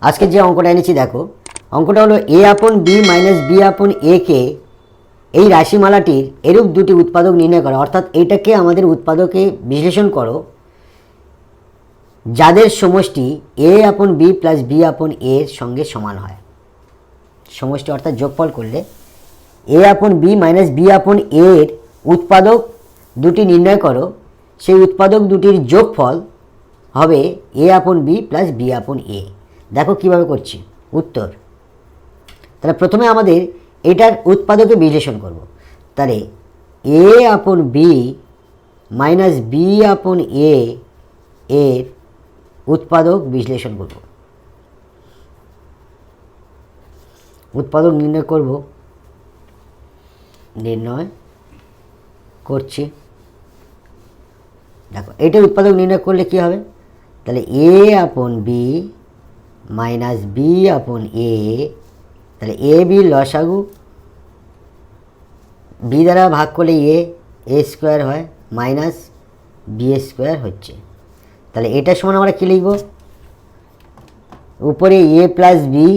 আজকে যে অঙ্কটা এনেছি দেখো, অঙ্কটা হলো এ আপন বি মাইনাস বি আপন এ কে এই রাশিমালাটির এরূপ দুটি উৎপাদক নির্ণয় করো। অর্থাৎ এইটাকে আমাদের উৎপাদকে বিশ্লেষণ করো যাদের সমষ্টি এ আপন বি প্লাস বি আপন এর সঙ্গে সমান হয়। সমষ্টি অর্থাৎ যোগফল করলে এ আপন বি মাইনাস বি আপন এর উৎপাদক দুটি নির্ণয় করো, সেই উৎপাদক দুটির যোগফল হবে এ আপন বি প্লাস বি আপন এ। দেখো কীভাবে করছি। উত্তর, তাহলে প্রথমে আমাদের এটার উৎপাদকে বিশ্লেষণ করব। তাহলে এ আপন বি মাইনাস বি আপন এ এর উৎপাদক বিশ্লেষণ করব। উৎপাদক নির্ণয় করব, নির্ণয় করছি। দেখো এইটার উৎপাদক নির্ণয় করলে কি হবে, তাহলে এ আপন বি মাইনাস বি আপন এ, তাহলে এ বি লসাগু, বি দ্বারা ভাগ করলে এ স্কোয়ার হয় মাইনাস বি স্কোয়ার হচ্ছে। তাহলে এটার সমান আমরা কী লিখব, উপরে এ প্লাস বি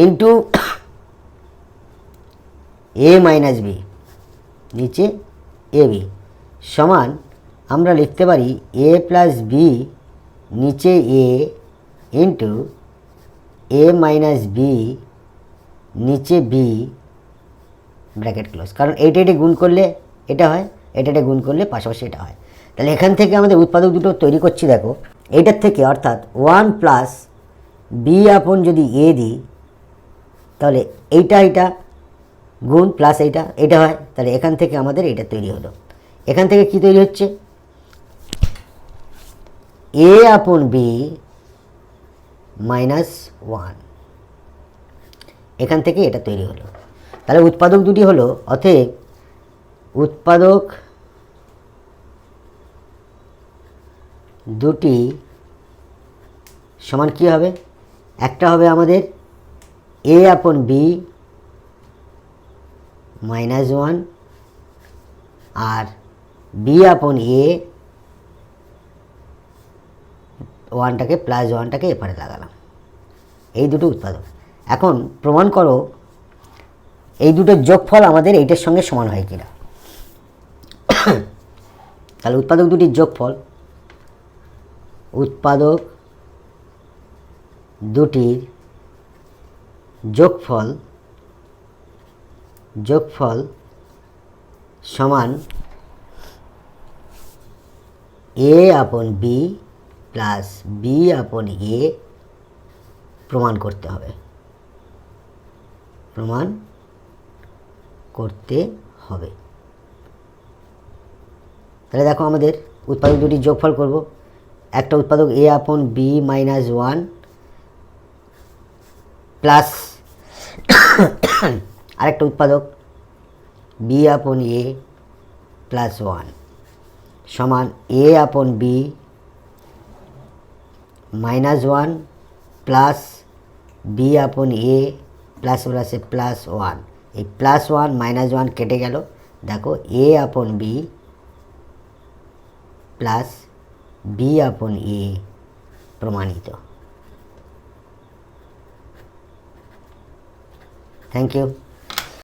ইন্টু এ মাইনাস বি, নিচে এ বি সমান আমরা লিখতে পারি এ প্লাস বি নিচে এ ইন্টু এ মাইনাস বি নিচে বি ব্র্যাকেট ক্লোজ। কারণ এইটা গুণ করলে এটা হয়, এটা গুণ করলে পাশাপাশি এটা হয়। তাহলে এখান থেকে আমাদের উৎপাদক দুটো তৈরি করছি। দেখো এইটার থেকে অর্থাৎ 1 প্লাস বি আপন যদি এ দিই, তাহলে এইটা গুণ প্লাস এটা হয়। তাহলে এখান থেকে আমাদের এটা তৈরি হলো। এখান থেকে কি তৈরি হচ্ছে, এ আপন বি মাইনাস 1, এখান থেকে এটা তৈরি হলো। তাহলে উৎপাদক দুটি হলো, অতএব উৎপাদক দুটি সমান কি হবে, একটা হবে আমাদের এ আপন বি মাইনাস 1 আর বি আপন এ, 1টাকে প্লাস 1টাকে এপারে লাগালাম। এই দুটো উৎপাদক। এখন প্রমাণ করো এই দুটোর যোগফল আমাদের এইটার সঙ্গে সমান হয় কিনা। তাহলে উৎপাদক দুটির যোগফল, উৎপাদক দুটির যোগফল সমান এ আপন বি প্লাস বি আপন এ প্রমাণ করতে হবে, প্রমাণ করতে হবে। তাহলে দেখো আমাদের উৎপাদক দুটি যোগফল করব। একটা উৎপাদক এ আপন বি মাইনাস 1 প্লাস আরেকটা উৎপাদক বি আপন এ প্লাস 1 সমান এ আপন বি মাইনাস 1 প্লাস বি আপন এ প্লাস প্লাসে প্লাস 1। এই প্লাস 1 মাইনাস 1 কেটে গেল। দেখো এ আপন বি প্লাস বি আপন এ প্রমাণিত। Thank you.